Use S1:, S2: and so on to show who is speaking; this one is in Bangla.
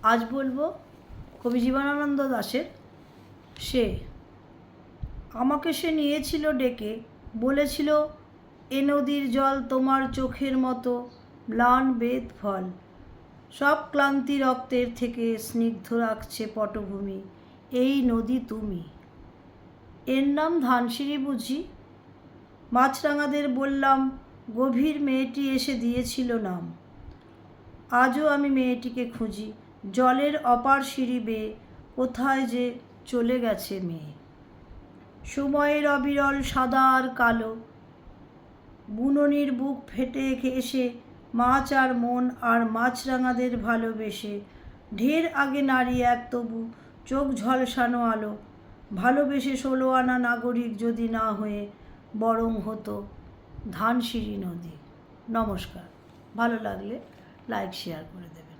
S1: আজ বলবো কবি জীবনানন্দ দাশের সে। আমাকে সে নিয়েছিল ডেকে, বলেছিল এ নদীর জল তোমার চোখের মতো ম্লান বেদ ফল, সব ক্লান্তি রক্তের থেকে স্নিগ্ধ রাখছে পটভূমি, এই নদী তুমি। এর নাম ধানসিঁড়ি বুঝি? মাছরাঙাদের বললাম, গভীর মেয়েটি এসে দিয়েছিল নাম। আজও আমি মেয়েটিকে খুঁজি, জলের অপার সিঁড়ি বেয়ে কোথায় যে চলে গেছে মেয়ে। সময়ের অবিরল সাদা আর কালো বুননির বুক ফেটে এসে মাছ আর মন আর মাছরাঙাদের ভালোবেসে, ঢের আগে নারী এক তবু চোখ ঝলসানো আলো, ভালোবেসে 16 আনা নাগরিক যদি না হয়ে বরং হতো ধানসিঁড়ি নদী। নমস্কার, ভালো লাগলে লাইক শেয়ার করে দেবেন।